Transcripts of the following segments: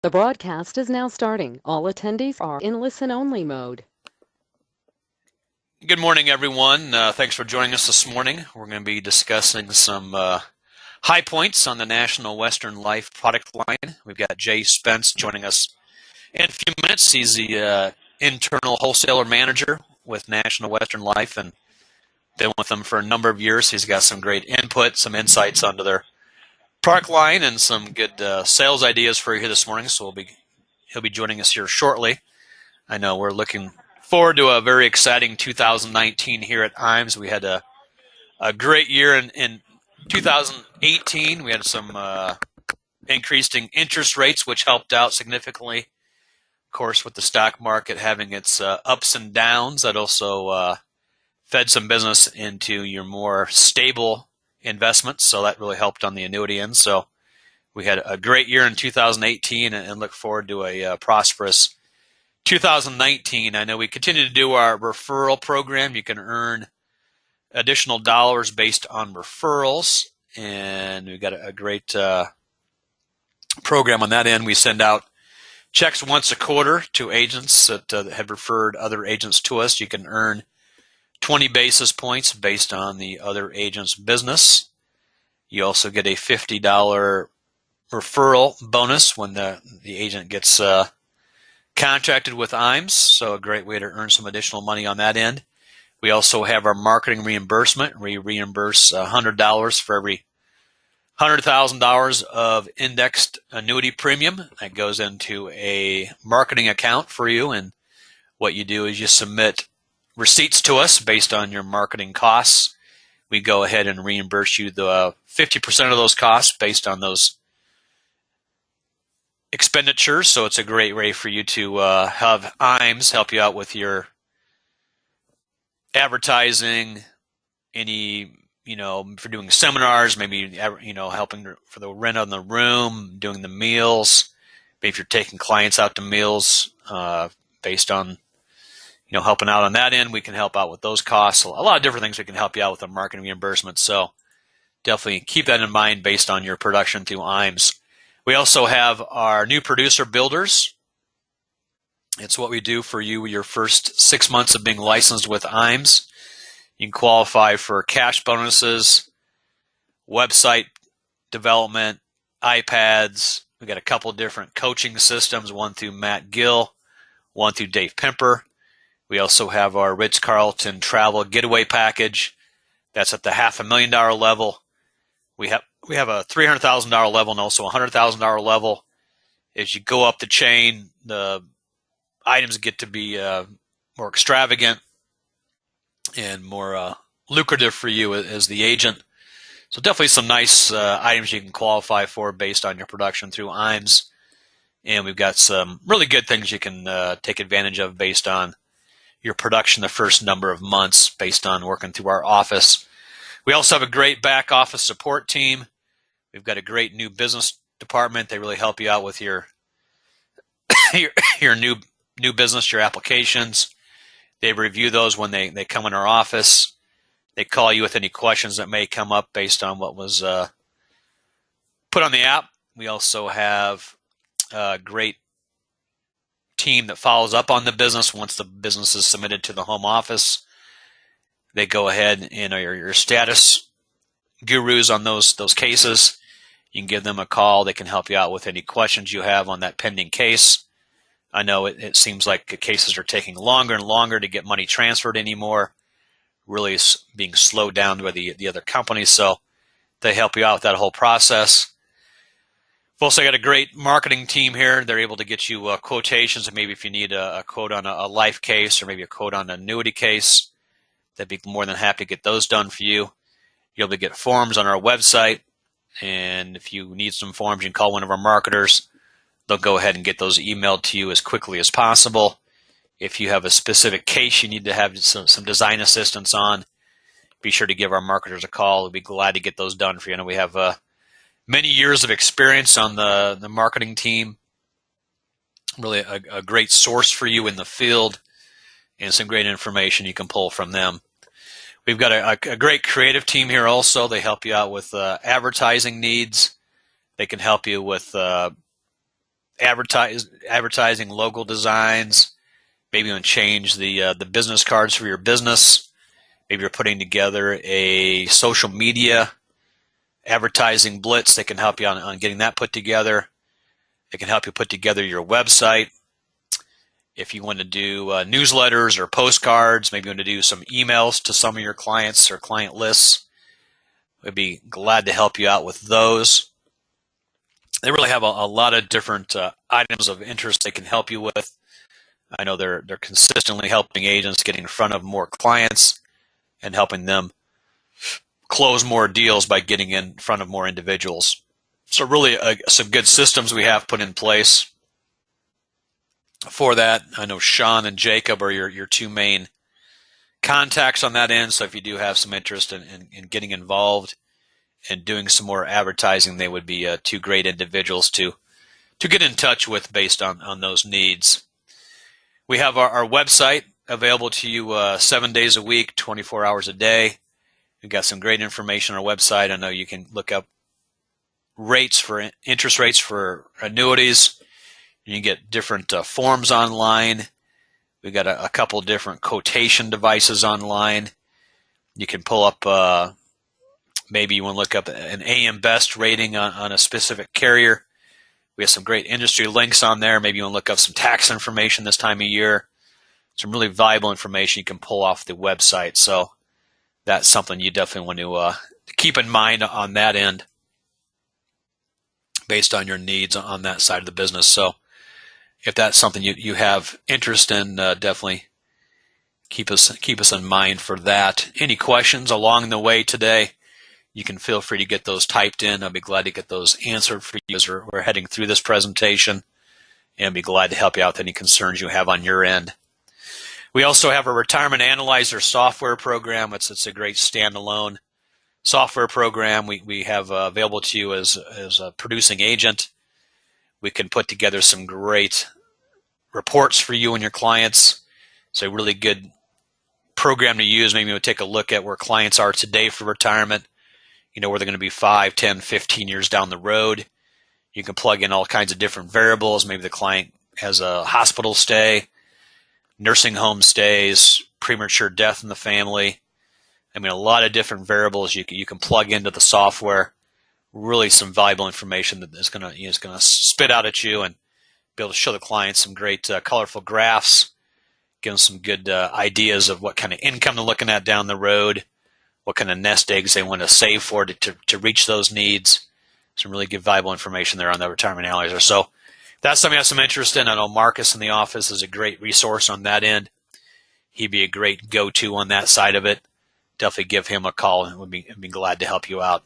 The broadcast is now starting. All attendees are in listen-only mode. Good morning, everyone. Thanks for joining us this morning. We're going to be discussing some high points on the National Western Life product line. We've got Jay Spence joining us in a few minutes. He's the internal wholesaler manager with National Western Life and been with them for a number of years. He's got some great input, some insights onto their product line, and some good sales ideas for you here this morning. So he'll be joining us here shortly. I know we're looking forward to a very exciting 2019 here at IMES. We had a great year in 2018. We had some increasing interest rates, which helped out significantly. Of course, with the stock market having its ups and downs, that also fed some business into your more stable investments. So that really helped on the annuity end. So we had a great year in 2018 and look forward to a prosperous 2019. I know we continue to do our referral program. You can earn additional dollars based on referrals, and we've got a great program on that end. We send out checks once a quarter to agents that have referred other agents to us. You can earn 20 basis points based on the other agent's business. You also get a $50 referral bonus when the agent gets contracted with IMES, so a great way to earn some additional money on that end. We also have our marketing reimbursement. We reimburse $100 for every $100,000 of indexed annuity premium. That goes into a marketing account for you, and what you do is you submit receipts to us based on your marketing costs. We go ahead and reimburse you the 50% of those costs based on those expenditures. So it's a great way for you to have IMES help you out with your advertising, any, for doing seminars, maybe, helping for the rent on the room, doing the meals, maybe if you're taking clients out to meals based on, helping out on that end, we can help out with those costs. A lot of different things we can help you out with the marketing reimbursement. So definitely keep that in mind based on your production through IMES. We also have our new producer builders. It's what we do for you your first 6 months of being licensed with IMES. You can qualify for cash bonuses, website development, iPads. We got a couple different coaching systems, one through Matt Gill, one through Dave Pimper. We also have our Ritz-Carlton travel getaway package. That's at the $500,000 level. We have a $300,000 level and also a $100,000 level. As you go up the chain, the items get to be more extravagant and more lucrative for you as the agent. So definitely some nice items you can qualify for based on your production through IMES. And we've got some really good things you can take advantage of based on your production the first number of months based on working through our office. We also have a great back office support team. We've got a great new business department. They really help you out with your your new business, your applications. They review those when they come in our office. They call you with any questions that may come up based on what was put on the app. We also have a great team that follows up on the business once the business is submitted to the home office. They go ahead and are your status gurus on those cases. You can give them a call. They can help you out with any questions you have on that pending case. I know it seems like cases are taking longer and longer to get money transferred anymore, really being slowed down by the other companies. So they help you out with that whole process. We've also got a great marketing team here. They're able to get you quotations, and maybe if you need a quote on a life case or maybe a quote on an annuity case, they'd be more than happy to get those done for you. You'll be able to get forms on our website, and if you need some forms, you can call one of our marketers. They'll go ahead and get those emailed to you as quickly as possible. If you have a specific case you need to have some design assistance on, be sure to give our marketers a call. We'll be glad to get those done for you. I know we have many years of experience on the marketing team. Really a great source for you in the field and some great information you can pull from them. We've got a great creative team here also. They help you out with advertising needs. They can help you with advertising, logo designs. Maybe you want to change the business cards for your business. Maybe you're putting together a social media advertising blitz. They can help you on getting that put together. They can help you put together your website. If you want to do newsletters or postcards, maybe you want to do some emails to some of your clients or client lists, we'd be glad to help you out with those. They really have a lot of different items of interest they can help you with. I know they're consistently helping agents get in front of more clients and helping them close more deals by getting in front of more individuals. So really some good systems we have put in place for that. I know Sean and Jacob are your two main contacts on that end. So if you do have some interest in getting involved and doing some more advertising, they would be two great individuals to get in touch with based on those needs. We have our website available to you 7 days a week, 24 hours a day. We've got some great information on our website. I know you can look up interest rates for annuities. You can get different forms online. We've got a couple different quotation devices online. You can pull up, maybe you want to look up an AM Best rating on a specific carrier. We have some great industry links on there. Maybe you want to look up some tax information this time of year. Some really valuable information you can pull off the website. So that's something you definitely want to keep in mind on that end based on your needs on that side of the business. So if that's something you have interest in, definitely keep us in mind for that. Any questions along the way today, you can feel free to get those typed in. I'll be glad to get those answered for you as we're heading through this presentation, and be glad to help you out with any concerns you have on your end. We also have a retirement analyzer software program. It's a great standalone software program we have available to you as a producing agent. We can put together some great reports for you and your clients. It's a really good program to use. Maybe we'll take a look at where clients are today for retirement, where they're going to be 5, 10, 15 years down the road. You can plug in all kinds of different variables. Maybe the client has a hospital stay, nursing home stays, premature death in the family. I mean, a lot of different variables you can plug into the software. Really some valuable information that is going to spit out at you and be able to show the client some great colorful graphs, give them some good ideas of what kind of income they're looking at down the road, what kind of nest eggs they want to save for to reach those needs. Some really good valuable information there on the retirement analyzer. So if that's something you have some interest in. I know Marcus in the office is a great resource on that end. He'd be a great go-to on that side of it. Definitely give him a call, and we'd be glad to help you out.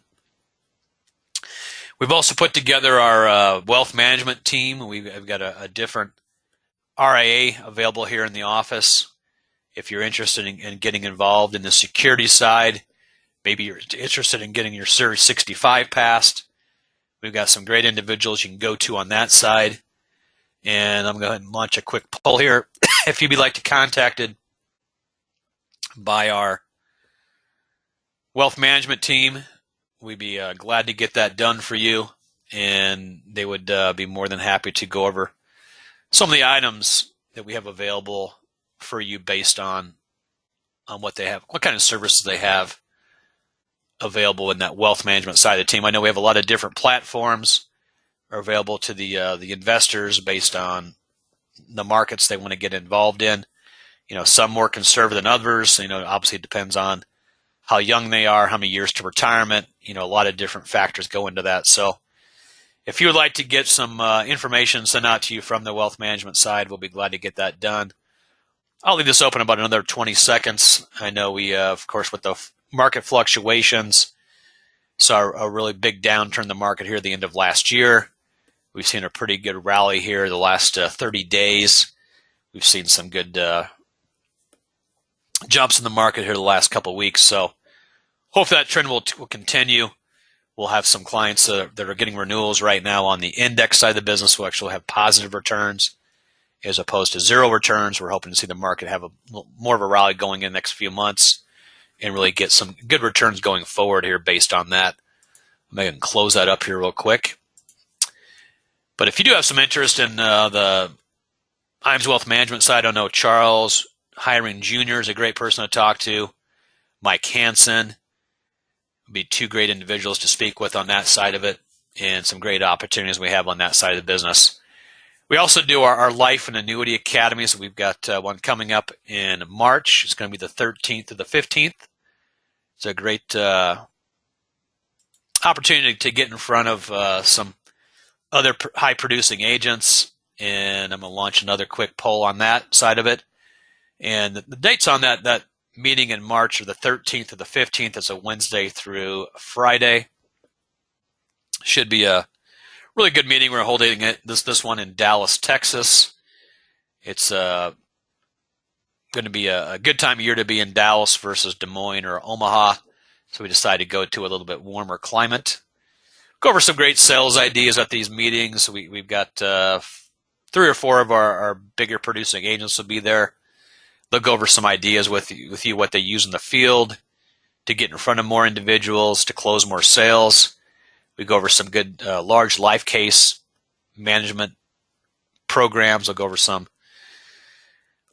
We've also put together our wealth management team. We've got a different RIA available here in the office. If you're interested in getting involved in the security side, maybe you're interested in getting your Series 65 passed, we've got some great individuals you can go to on that side. And I'm going to launch a quick poll here. If you'd be like to be contacted by our wealth management team, we'd be glad to get that done for you, and they would be more than happy to go over some of the items that we have available for you based on what they have, what kind of services they have available in that wealth management side of the team. I know we have a lot of different platforms are available to the investors based on the markets they want to get involved in. Some more conservative than others. Obviously it depends on how young they are, how many years to retirement. A lot of different factors go into that. So if you would like to get some information sent out to you from the wealth management side, we'll be glad to get that done. I'll leave this open about another 20 seconds. I know we, of course, with the market fluctuations, saw a really big downturn in the market here at the end of last year. We've seen a pretty good rally here the last 30 days. We've seen some good jumps in the market here the last couple of weeks. So hope that trend will continue. We'll have some clients that are getting renewals right now on the index side of the business who actually have positive returns as opposed to zero returns. We're hoping to see the market have more of a rally going in the next few months and really get some good returns going forward here based on that. I'm going to close that up here real quick. But if you do have some interest in the IAMS Wealth Management side, I know Charles Hiring Jr. is a great person to talk to. Mike Hansen would be two great individuals to speak with on that side of it, and some great opportunities we have on that side of the business. We also do our Life and Annuity Academies. We've got one coming up in March. It's going to be the 13th to the 15th. It's a great opportunity to get in front of some other high-producing agents, and I'm going to launch another quick poll on that side of it. And the dates on that meeting in March are the 13th to the 15th. It's a Wednesday through Friday. Should be a really good meeting. We're holding this one in Dallas, Texas. It's going to be a good time of year to be in Dallas versus Des Moines or Omaha. So we decided to go to a little bit warmer climate. Go over some great sales ideas at these meetings. We've got 3 or 4 of our bigger producing agents will be there. They'll go over some ideas with you, what they use in the field to get in front of more individuals, to close more sales. We go over some good large life case management programs. We'll go over a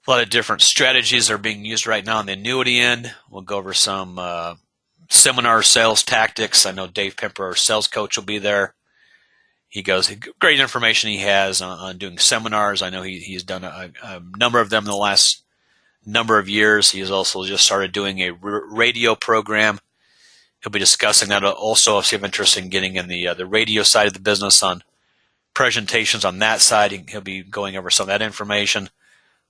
lot of different strategies that are being used right now on the annuity end. We'll go over some seminar sales tactics. I know Dave Pemper, our sales coach, will be there. He goes, great information he has on doing seminars. I know he's done a number of them in the last number of years. He has also just started doing a radio program. He'll be discussing that also if you have interest in getting in the radio side of the business, on presentations on that side. He'll be going over some of that information.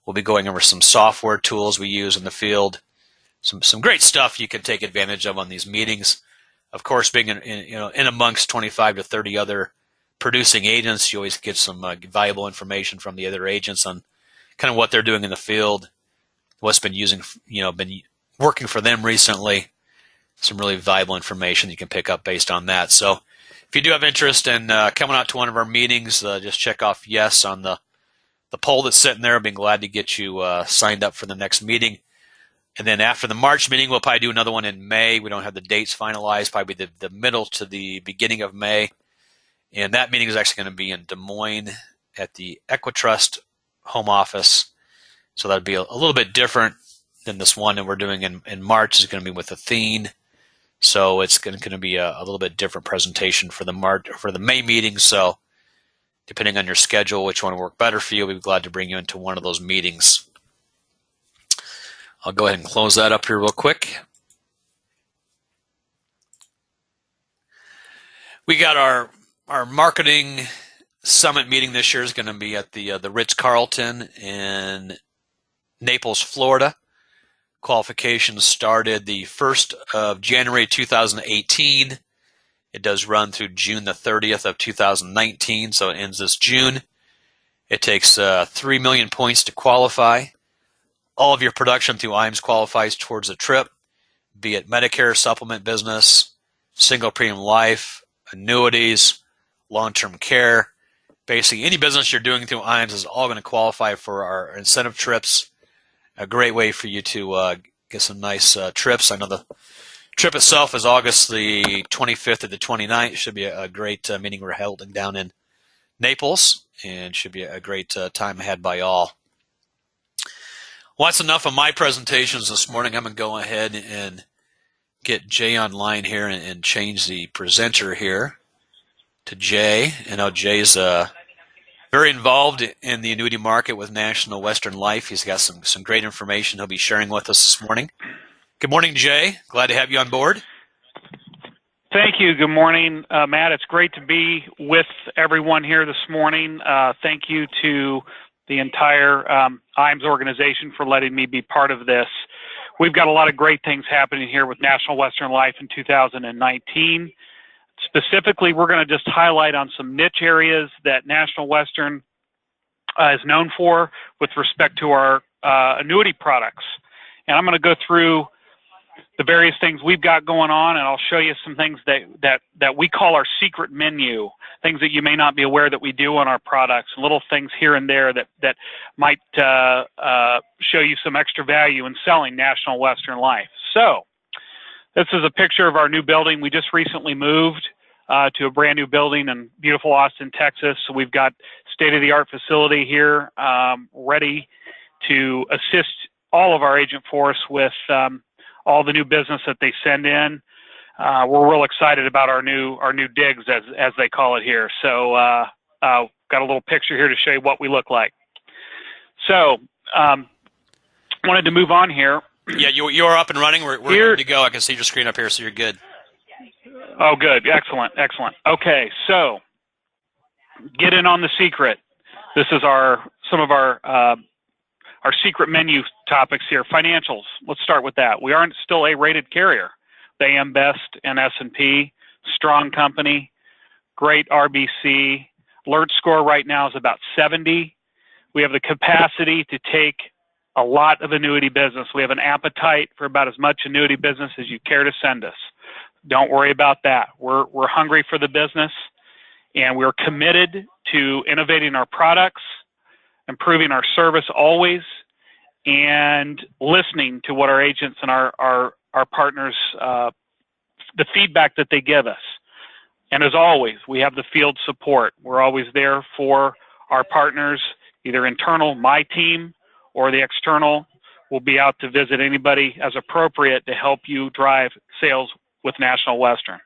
We'll be going over some software tools we use in the field. Some great stuff you can take advantage of on these meetings. Of course, being in amongst 25 to 30 other producing agents, you always get some valuable information from the other agents on kind of what they're doing in the field, what's been been working for them recently. Some really valuable information you can pick up based on that. So if you do have interest in coming out to one of our meetings, just check off yes on the poll that's sitting there. I'll be glad to get you signed up for the next meeting. And then after the March meeting, we'll probably do another one in May. We don't have the dates finalized, probably the middle to the beginning of May. And that meeting is actually going to be in Des Moines at the Equitrust home office. So that'll be a little bit different than this one that we're doing in March. It's going to be with Athene. So it's going to be a little bit different presentation for the May meeting. So depending on your schedule, which one will work better for you, we'd be glad to bring you into one of those meetings. I'll go ahead and close that up here real quick. We got our marketing summit meeting this year is going to be at the Ritz-Carlton in Naples, Florida. Qualifications started the 1st of January 2018. It does run through June the 30th of 2019, so it ends this June. It takes 3 million points to qualify. All of your production through IAMS qualifies towards the trip, be it Medicare supplement business, single premium life, annuities, long-term care. Basically, any business you're doing through IAMS is all going to qualify for our incentive trips. A great way for you to get some nice trips. I know the trip itself is August the 25th to the 29th. Should be a great meeting we're holding down in Naples, and should be a great time had by all. Well, that's enough of my presentations this morning. I'm going to go ahead and get Jay online here and change the presenter here to Jay. I know Jay's very involved in the annuity market with National Western Life. He's got some great information he'll be sharing with us this morning. Good morning, Jay. Glad to have you on board. Thank you. Good morning, Matt. It's great to be with everyone here this morning. Thank you to the entire IAMS organization for letting me be part of this. We've got a lot of great things happening here with National Western Life in 2019. Specifically, we're going to just highlight on some niche areas that National Western is known for with respect to our annuity products. And I'm going to go through the various things we've got going on, and I'll show you some things that we call our secret menu, things that you may not be aware that we do on our products, little things here and there that might show you some extra value in selling National Western Life. So this is a picture of our new building. We just recently moved. to a brand new building in beautiful Austin, Texas. So we've got state-of-the-art facility here ready to assist all of our agent force with all the new business that they send in. We're real excited about our new digs, as they call it here. So got a little picture here to show you what we look like. So wanted to move on here. Yeah, you're up and running. We're good to go. I can see your screen up here, so you're good. Oh, good. Excellent. Excellent. Okay, so get in on the secret. This is some of our secret menu topics here. Financials. Let's start with that. We aren't still a rated carrier. The AM Best and S&P, strong company, great RBC. Alert score right now is about 70. We have the capacity to take a lot of annuity business. We have an appetite for about as much annuity business as you care to send us. Don't worry about that. We're hungry for the business, and we're committed to innovating our products, improving our service always, and listening to what our agents and our partners, the feedback that they give us. And as always, we have the field support. We're always there for our partners, either internal, my team, or the external. Will be out to visit anybody as appropriate to help you drive sales with National Western.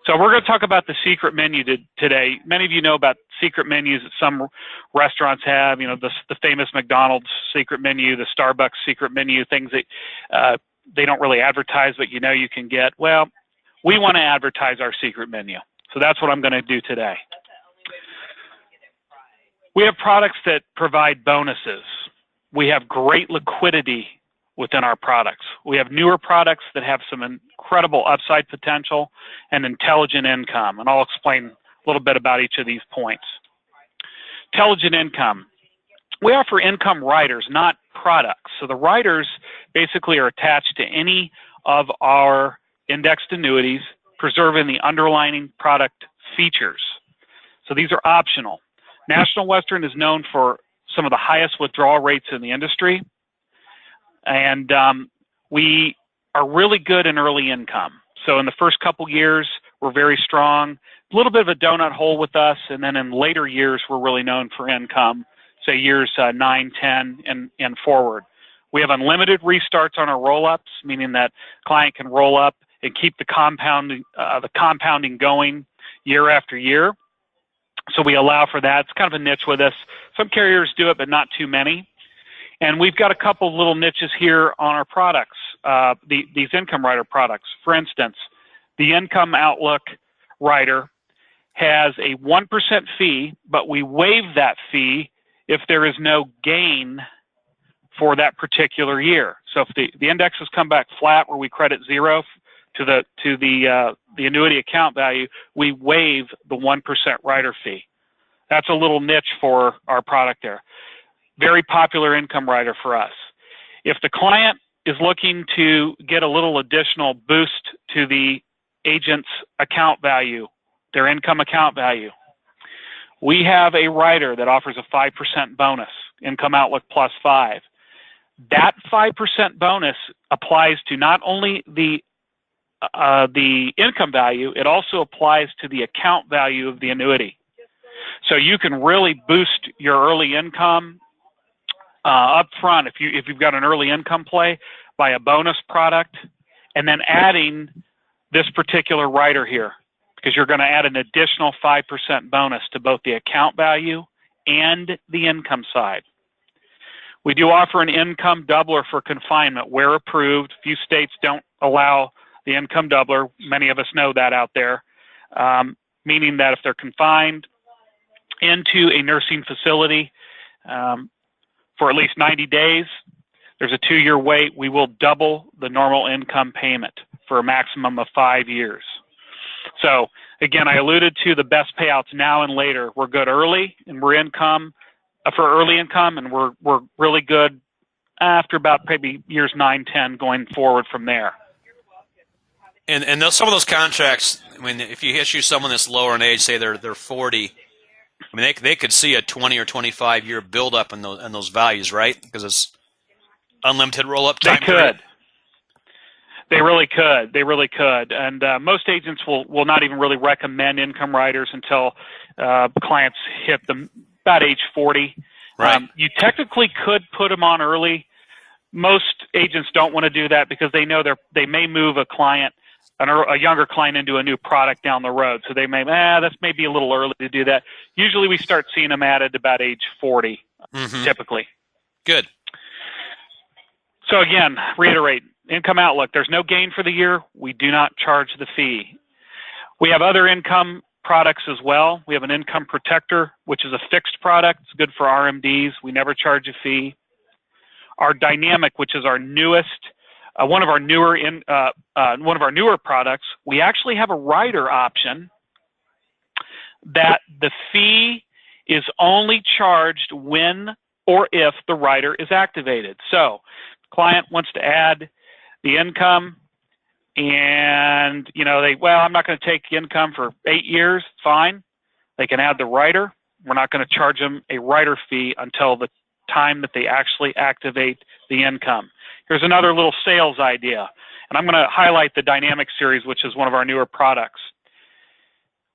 So we're going to talk about the secret menu today. Many of you know about secret menus that some restaurants have, the famous McDonald's secret menu, the Starbucks secret menu, things that they don't really advertise, but you can get. Well, we want to advertise our secret menu. So that's what I'm going to do today. We have products that provide bonuses. We have great liquidity within our products. We have newer products that have some incredible upside potential and intelligent income. And I'll explain a little bit about each of these points. Intelligent income. We offer income riders, not products. So the riders basically are attached to any of our indexed annuities, preserving the underlying product features. So these are optional. National Western is known for some of the highest withdrawal rates in the industry. And we are really good in early income. So in the first couple years, we're very strong. A little bit of a donut hole with us. And then in later years, we're really known for income, say years 9, 10, and forward. We have unlimited restarts on our roll-ups, meaning that client can roll up and keep the compounding going year after year. So we allow for that. It's kind of a niche with us. Some carriers do it, but not too many. And we've got a couple little niches here on our products, these income rider products. For instance, the Income Outlook rider has a 1% fee, but we waive that fee if there is no gain for that particular year. So if the indexes come back flat where we credit zero to the annuity account value, we waive the 1% rider fee. That's a little niche for our product there. Very popular income rider for us. If the client is looking to get a little additional boost to the agent's account value, their income account value, we have a rider that offers a 5% bonus, Income Outlook plus 5. That 5% bonus applies to not only the income value, it also applies to the account value of the annuity. So you can really boost your early income up front if you've got an early income play by a bonus product, and then adding this particular rider here, because you're going to add an additional 5% bonus to both the account value and the income side. We do offer an income doubler for confinement where approved. Few states don't allow the income doubler. Many of us know that out there, meaning that if they're confined into a nursing facility for at least 90 days, there's a 2-year wait. We will double the normal income payment for a maximum of 5 years. So again, I alluded to the best payouts now and later. We're good early, and we're for early income, and we're really good after about maybe years 9, 10 going forward from there. And some of those contracts, I mean, if you issue someone that's lower in age, say they're 40, I mean, they could see a 20 or 25 year buildup in those values, right? Because it's unlimited roll-up time. They really could. They really could. And most agents will not even really recommend income riders until clients hit them about age 40. Right. You technically could put them on early. Most agents don't want to do that because they know they may move a younger client into a new product down the road. So they may, that's maybe a little early to do that. Usually we start seeing them added about age 40, typically. Good. So again, reiterate, income outlook. There's no gain for the year. We do not charge the fee. We have other income products as well. We have an income protector, which is a fixed product. It's good for RMDs. We never charge a fee. Our dynamic, which is our newest, one of our newer products, we actually have a rider option that the fee is only charged when or if the rider is activated. So, client wants to add the income, and I'm not going to take income for 8 years. Fine, they can add the rider. We're not going to charge them a rider fee until the time that they actually activate the income. Here's another little sales idea, and I'm going to highlight the Dynamic Series, which is one of our newer products.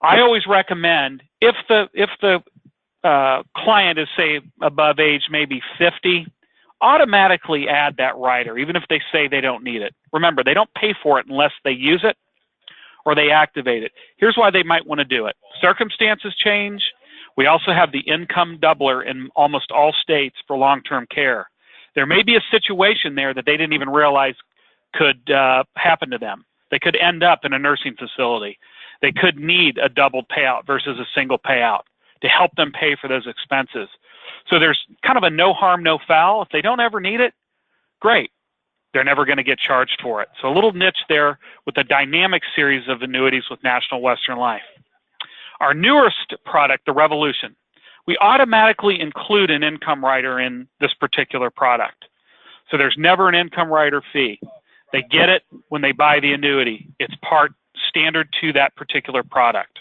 I always recommend if the client is, say, above age maybe 50, automatically add that rider, even if they say they don't need it. Remember, they don't pay for it unless they use it or they activate it. Here's why they might want to do it. Circumstances change. We also have the income doubler in almost all states for long-term care. There may be a situation there that they didn't even realize could happen to them. They could end up in a nursing facility. They could need a double payout versus a single payout to help them pay for those expenses. So there's kind of a no harm, no foul. If they don't ever need it, great. They're never going to get charged for it. So a little niche there with the Dynamic Series of annuities with National Western Life. Our newest product, the Revolution, we automatically include an income rider in this particular product. So there's never an income rider fee. They get it when they buy the annuity. It's part standard to that particular product.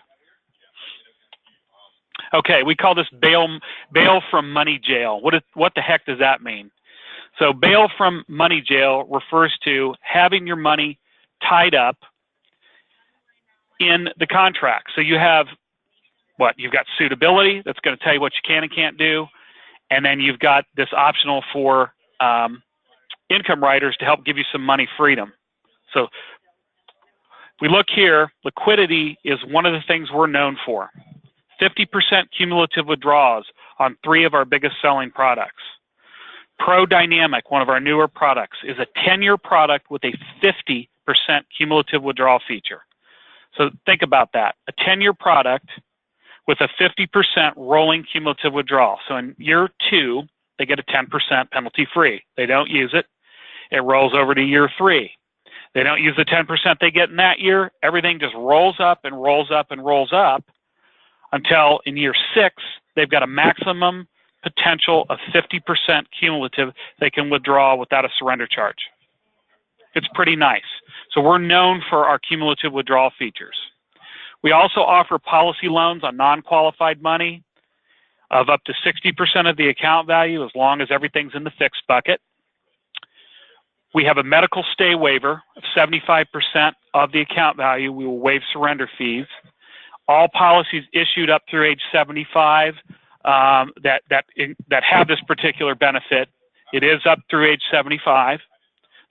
Okay, we call this bail from money jail. What the heck does that mean? So bail from money jail refers to having your money tied up in the contract. So you have you've got suitability that's going to tell you what you can and can't do, and then you've got this optional for income riders to help give you some money freedom. So we look here, liquidity is one of the things we're known for. 50% cumulative withdrawals on 3 of our biggest selling products. Pro Dynamic, one of our newer products, is a 10-year product with a 50% cumulative withdrawal feature. So think about that. A 10-year product with a 50% rolling cumulative withdrawal. So in year 2, they get a 10% penalty free. They don't use it. It rolls over to year 3. They don't use the 10% they get in that year. Everything just rolls up and rolls up and rolls up until in year 6, they've got a maximum potential of 50% cumulative they can withdraw without a surrender charge. It's pretty nice. So we're known for our cumulative withdrawal features. We also offer policy loans on non-qualified money of up to 60% of the account value as long as everything's in the fixed bucket. We have a medical stay waiver of 75% of the account value. We will waive surrender fees. All policies issued up through age 75 that have this particular benefit, it is up through age 75.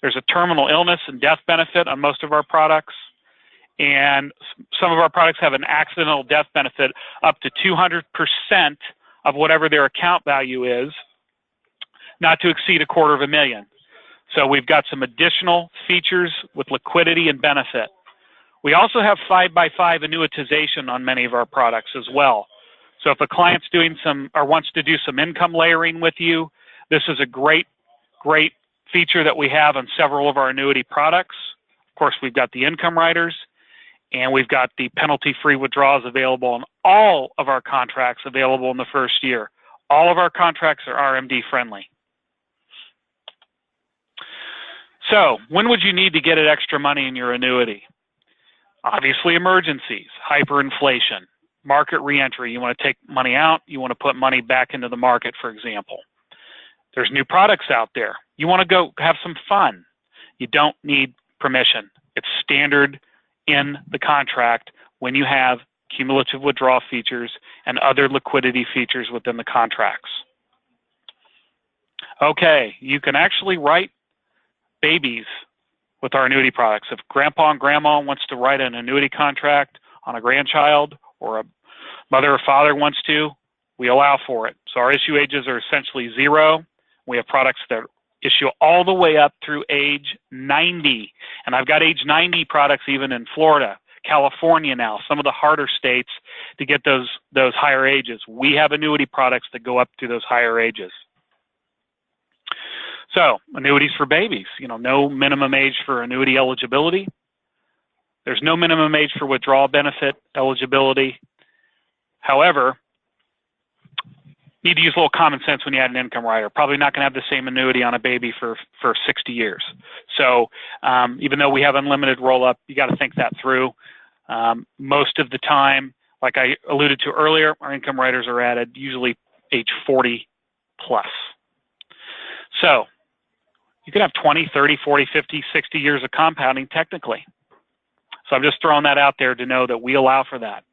There's a terminal illness and death benefit on most of our products. And some of our products have an accidental death benefit up to 200% of whatever their account value is, not to exceed $250,000. So we've got some additional features with liquidity and benefit. We also have 5x5 annuitization on many of our products as well. So if a client's doing wants to do some income layering with you, this is a great feature that we have on several of our annuity products. Of course, we've got the income riders, and we've got the penalty-free withdrawals available on all of our contracts available in the first year. All of our contracts are RMD friendly. So when would you need to get extra money in your annuity? Obviously, emergencies, hyperinflation, market reentry. You want to take money out. You want to put money back into the market, for example. There's new products out there. You want to go have some fun. You don't need permission. It's standard in the contract when you have cumulative withdrawal features and other liquidity features within the contracts. Okay, you can actually write babies with our annuity products. If grandpa and grandma wants to write an annuity contract on a grandchild, or a mother or father wants to, we allow for it. So our issue ages are essentially 0. We have products that issue all the way up through age 90. And I've got age 90 products even in Florida, California now, some of the harder states to get those higher ages. We have annuity products that go up to those higher ages. So, annuities for babies, no minimum age for annuity eligibility. There's no minimum age for withdrawal benefit eligibility. However, you need to use a little common sense when you add an income rider. Probably not going to have the same annuity on a baby for 60 years. So, even though we have unlimited roll-up, you got to think that through. Most of the time, like I alluded to earlier, our income riders are added usually age 40 plus. So, you could have 20, 30, 40, 50, 60 years of compounding technically. So I'm just throwing that out there to know that we allow for that.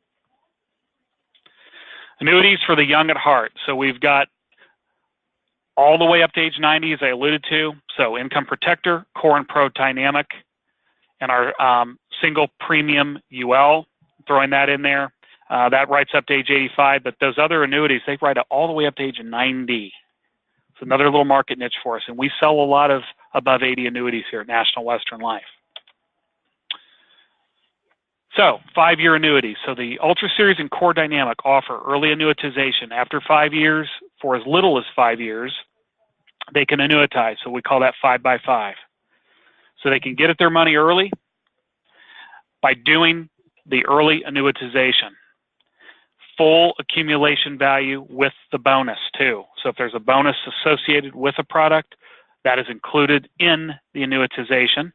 Annuities for the young at heart. So we've got all the way up to age 90, as I alluded to. So Income Protector, Core and Pro Dynamic, and our single premium UL, throwing that in there. That writes up to age 85, but those other annuities, they write it all the way up to age 90. It's another little market niche for us, and we sell a lot of above 80 annuities here at National Western Life. So, 5-year annuities. So the Ultra Series and Core Dynamic offer early annuitization. After 5 years, for as little as 5 years, they can annuitize. So we call that 5x5. So they can get at their money early by doing the early annuitization. Full accumulation value with the bonus too. So if there's a bonus associated with a product, that is included in the annuitization.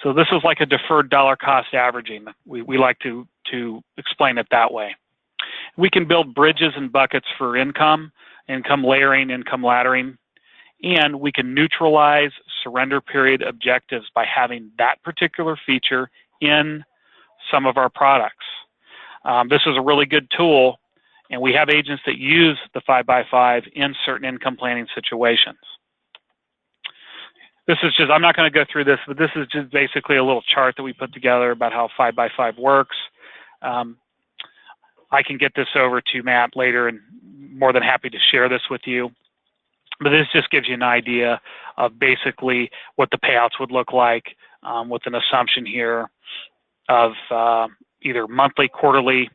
So this is like a deferred dollar cost averaging. We like to explain it that way. We can build bridges and buckets for income layering, income laddering, and we can neutralize surrender period objectives by having that particular feature in some of our products. This is a really good tool, and we have agents that use the 5x5 in certain income planning situations. This is just, I'm not going to go through this, but this is just basically a little chart that we put together about how 5x5 works. I can get this over to Matt later, and more than happy to share this with you. But this just gives you an idea of basically what the payouts would look like with an assumption here of either monthly, quarterly,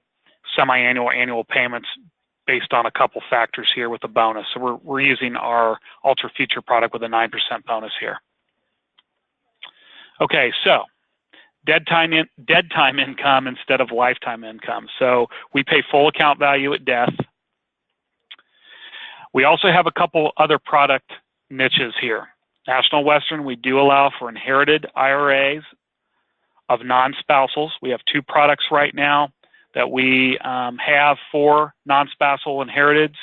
semi-annual, or annual payments based on a couple factors here with a bonus. So we're using our Ultra Future product with a 9% bonus here. Okay, so dead time income instead of lifetime income. So we pay full account value at death. We also have a couple other product niches here. National Western, we do allow for inherited IRAs of non-spousals. We have 2 products right now that we have for non-spousal inheriteds.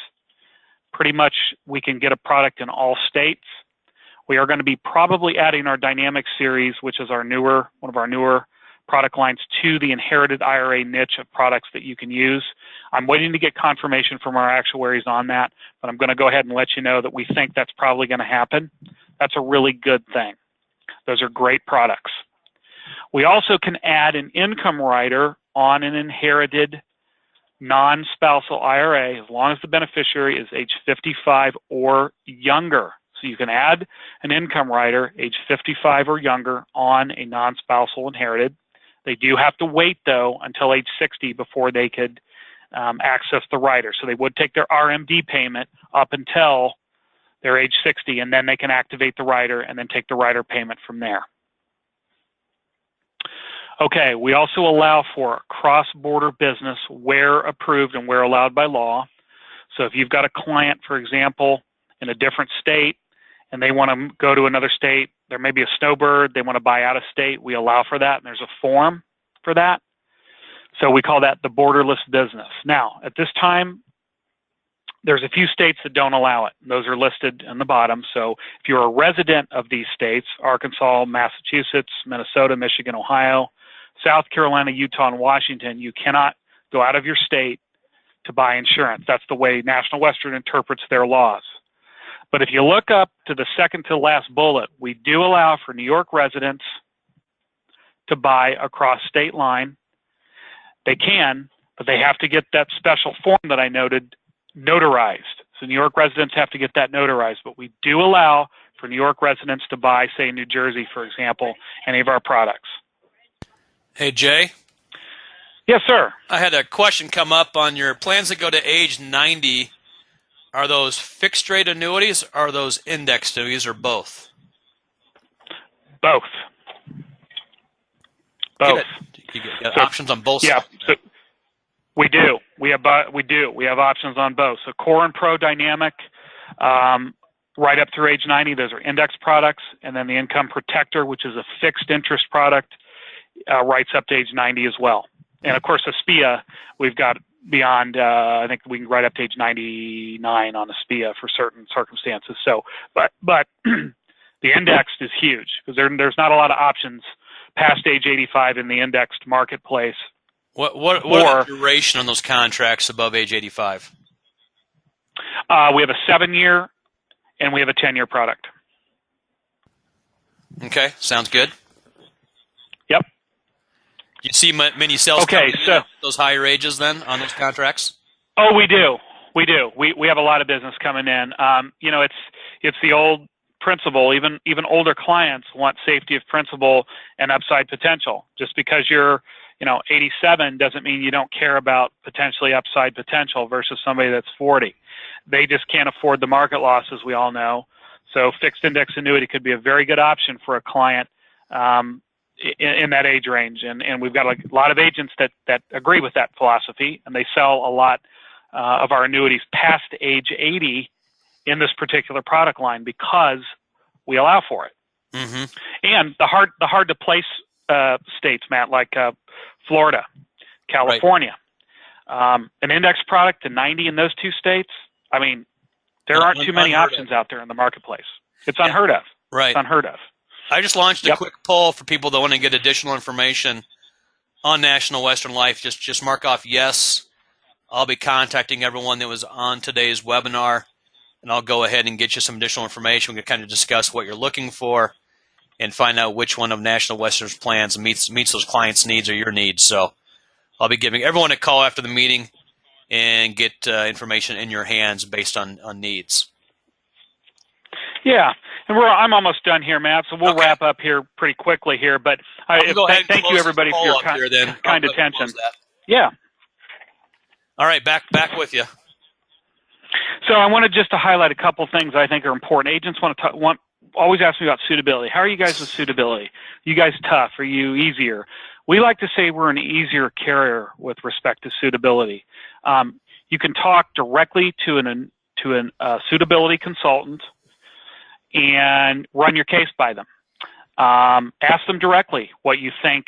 Pretty much we can get a product in all states. We are going to be probably adding our Dynamic Series, which is one of our newer product lines, to the inherited IRA niche of products that you can use. I'm waiting to get confirmation from our actuaries on that, but I'm going to go ahead and let you know that we think that's probably going to happen. That's a really good thing. Those are great products. We also can add an income rider on an inherited non-spousal IRA as long as the beneficiary is age 55 or younger. So you can add an income rider age 55 or younger on a non-spousal inherited. They do have to wait, though, until age 60 before they could access the rider. So they would take their RMD payment up until they're age 60, and then they can activate the rider and then take the rider payment from there. Okay, we also allow for cross-border business where approved and where allowed by law. So if you've got a client, for example, in a different state, and they want to go to another state, there may be a snowbird, they want to buy out of state, we allow for that, and there's a form for that. So we call that the borderless business. Now, at this time, There's a few states that don't allow it. Those are listed in the bottom. So if you're a resident of these states, Arkansas, Massachusetts, Minnesota, Michigan, Ohio, South Carolina, Utah, and Washington, you cannot go out of your state to buy insurance. That's the way National Western interprets their laws. But if you look up to the second to last bullet, we do allow for New York residents to buy across state line. They can, but they have to get that special form that I noted notarized. So New York residents have to get that notarized, but we do allow for New York residents to buy, say, in New Jersey, for example, any of our products. Hey, Jay. Yes, sir. I had a question come up on your plans that go to age 90. Are those fixed rate annuities, or are those indexed annuities, or both? Both. Both. You get options on both yeah, sides. So we do. We have options on both. So Core and Pro Dynamic, right up through age 90, those are index products, and then the Income Protector, which is a fixed interest product, writes up to age 90 as well. And of course, SPIA, we've got beyond. I think we can write up to age 99 on SPIA for certain circumstances. So, but the indexed is huge because there's not a lot of options past age 85 in the indexed marketplace. What are the duration on those contracts above age 85? We have a 7-year and we have a 10-year product. Okay, sounds good. Yep. You see many sales coming in at those higher ages then on those contracts? Oh, we do. We do. We have a lot of business coming in. It's the old principle. Even older clients want safety of principle and upside potential. Just because you're 87 doesn't mean you don't care about potentially upside potential versus somebody that's 40. They just can't afford the market loss, as we all know. So fixed index annuity could be a very good option for a client in that age range. And we've got a lot of agents that agree with that philosophy, and they sell a lot of our annuities past age 80 in this particular product line because we allow for it. Mm-hmm. And the hard to place states, Matt, like Florida, California, an index product to 90 in those two states. I mean, there aren't too many options out there in the marketplace. It's unheard of. Right. It's unheard of. I just launched a quick poll for people that want to get additional information on National Western Life. Just mark off yes. I'll be contacting everyone that was on today's webinar, and I'll go ahead and get you some additional information. We can kind of discuss what you're looking for and find out which one of National Western's plans meets those clients' needs or your needs. So I'll be giving everyone a call after the meeting and get information in your hands based on needs. Yeah, and I'm almost done here, Matt. So we'll wrap up here pretty quickly here. But thank you, everybody, for your kind attention. Yeah. All right, back with you. So I wanted just to highlight a couple things I think are important. Agents always ask me about suitability. How are you guys with suitability? You guys tough? Are you easier? We like to say we're an easier carrier with respect to suitability. You can talk directly to a suitability consultant and run your case by them. Ask them directly what you think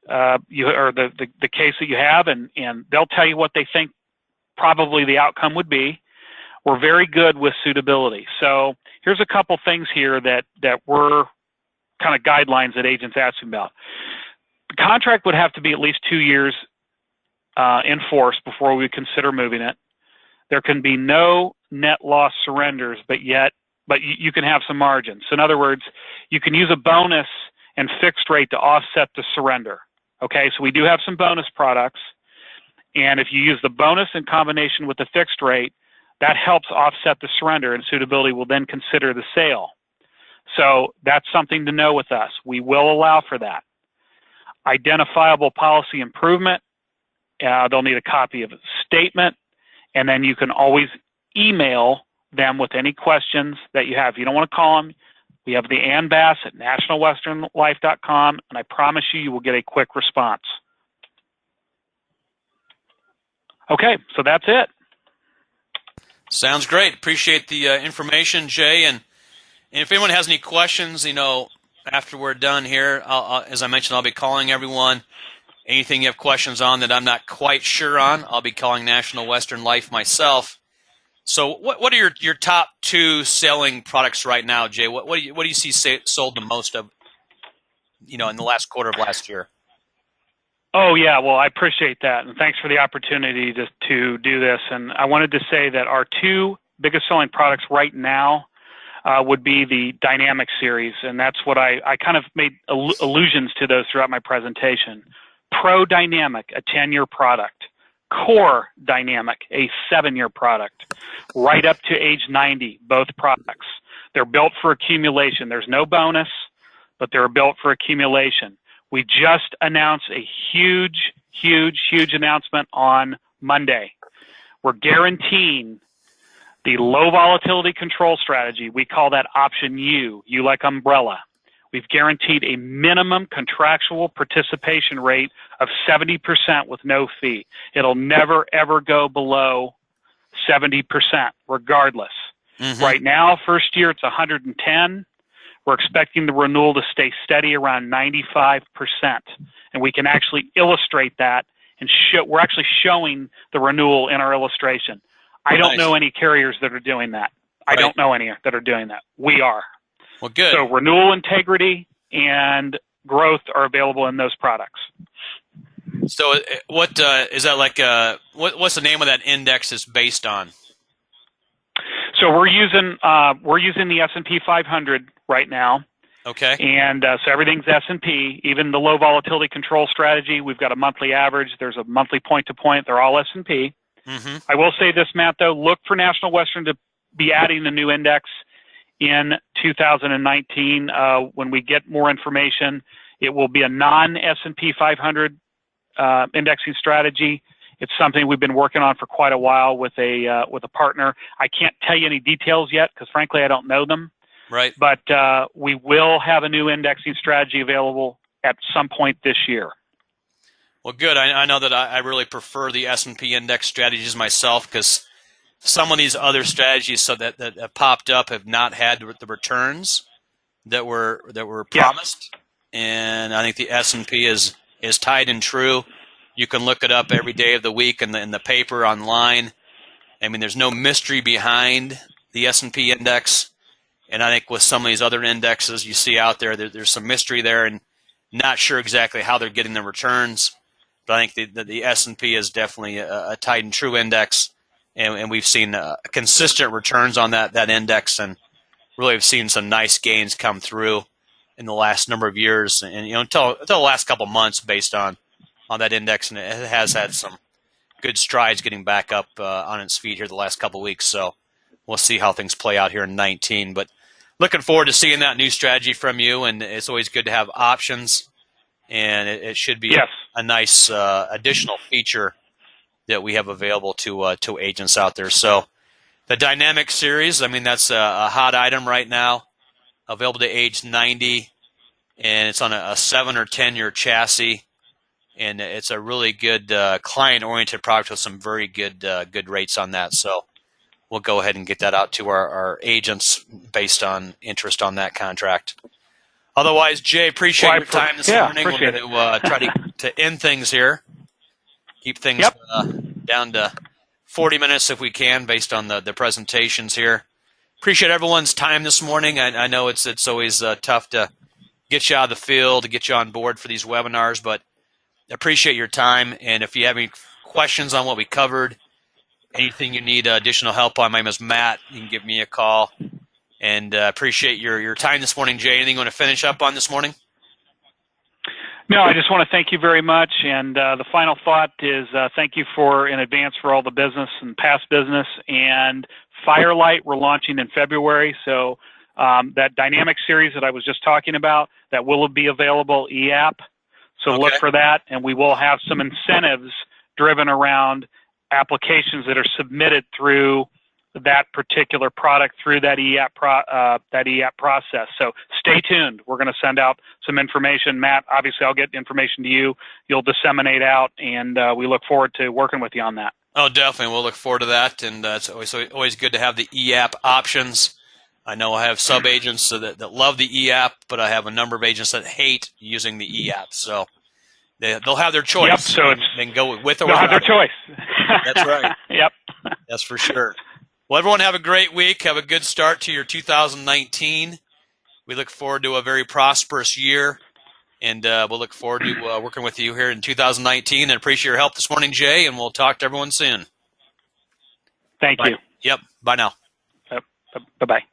or the case that you have, and they'll tell you what they think probably the outcome would be. We're very good with suitability. So here's a couple things here that were kind of guidelines that agents ask me about. The contract would have to be at least 2 years in force before we consider moving it. There can be no net loss surrenders, but you can have some margins. So in other words, you can use a bonus and fixed rate to offset the surrender. Okay, so we do have some bonus products, and if you use the bonus in combination with the fixed rate, that helps offset the surrender, and suitability will then consider the sale. So that's something to know with us. We will allow for that. Identifiable policy improvement, they'll need a copy of a statement, and then you can always email them with any questions that you have. If you don't want to call them, we have the Ann Bass at nationalwesternlife.com, and I promise you will get a quick response. Okay, so that's it. Sounds great. Appreciate the information, Jay. And if anyone has any questions, after we're done here, as I mentioned, I'll be calling everyone. Anything you have questions on that I'm not quite sure on, I'll be calling National Western Life myself So what are your top two selling products right now, Jay? What do you see sold the most of, in the last quarter of last year? Oh, yeah. Well, I appreciate that. And thanks for the opportunity to do this. And I wanted to say that our two biggest selling products right now would be the Dynamic series. And that's what I kind of made allusions to those throughout my presentation. Pro Dynamic, a 10-year product. Core Dynamic, a 7-year product. Right up to age 90, both products. They're built for accumulation. There's no bonus, but they're built for accumulation. We just announced a huge announcement on Monday. We're guaranteeing the low volatility control strategy. We call that option U like umbrella. We've guaranteed a minimum contractual participation rate of 70% with no fee. It'll never, ever go below 70%, regardless. Mm-hmm. Right now, first year, it's 110. We're expecting the renewal to stay steady around 95%. And we can actually illustrate that, and we're actually showing the renewal in our illustration. I don't know any carriers that are doing that. Right. I don't know any that are doing that. We are. Well, good. So renewal integrity and growth are available in those products. So what is that like? What's the name of that index is based on? So we're using the S&P 500 right now. Okay. And so everything's S&P. Even the low volatility control strategy, we've got a monthly average. There's a monthly point to point. They're all S&P. Mm-hmm. I will say this, Matt, though. Look for National Western to be adding a new index in 2019. When we get more information, it will be a non-S&P 500 indexing strategy. It's something we've been working on for quite a while with a partner. I can't tell you any details yet because, frankly, I don't know them. Right. But we will have a new indexing strategy available at some point this year. Well, good. I know that I really prefer the S&P index strategies myself because some of these other strategies that have popped up have not had the returns that were promised. Yeah. And I think the S&P is tied and true. You can look it up every day of the week in the paper, online. I mean, there's no mystery behind the S&P index. And I think with some of these other indexes you see out there, there's some mystery there and not sure exactly how they're getting the returns. But I think the S&P is definitely a tied and true index. And we've seen consistent returns on that index, and really have seen some nice gains come through in the last number of years, and until the last couple of months, based on that index, and it has had some good strides getting back up on its feet here the last couple of weeks. So we'll see how things play out here in 19. But looking forward to seeing that new strategy from you, and it's always good to have options, and it should be a nice additional feature that we have available to agents out there. So the Dynamic series, I mean, that's a hot item right now, available to age 90, and it's on a 7 or 10-year chassis, and it's a really good client-oriented product with some very good rates on that. So we'll go ahead and get that out to our agents based on interest on that contract. Otherwise, Jay, appreciate your time this morning. We're going to try to end things here. Keep things down to 40 minutes if we can, based on the presentations here. Appreciate everyone's time this morning. I know it's always tough to get you out of the field, to get you on board for these webinars, but appreciate your time. And if you have any questions on what we covered, anything you need additional help on, my name is Matt. You can give me a call. And appreciate your time this morning, Jay. Anything you want to finish up on this morning? No, I just want to thank you very much. And the final thought is thank you in advance for all the business and past business. And Firelight, we're launching in February. So that Dynamic series that I was just talking about, that will be available e-app. So look for that. And we will have some incentives driven around applications that are submitted through that particular product through that e-app process. So stay tuned. We're going to send out some information. Matt, obviously I'll get information to you. You'll disseminate out, and we look forward to working with you on that. Oh, definitely. We'll look forward to that, and it's always good to have the e-app options. I know I have sub-agents that love the e-app, but I have a number of agents that hate using the e-app. So they'll have their choice. Yep, so they can go with or they'll without have their choice. That's right. Yep. That's for sure. Well, everyone have a great week. Have a good start to your 2019. We look forward to a very prosperous year, and we'll look forward to working with you here in 2019. And appreciate your help this morning, Jay, and we'll talk to everyone soon. Thank Bye. you. Yep. Bye now. Bye-bye.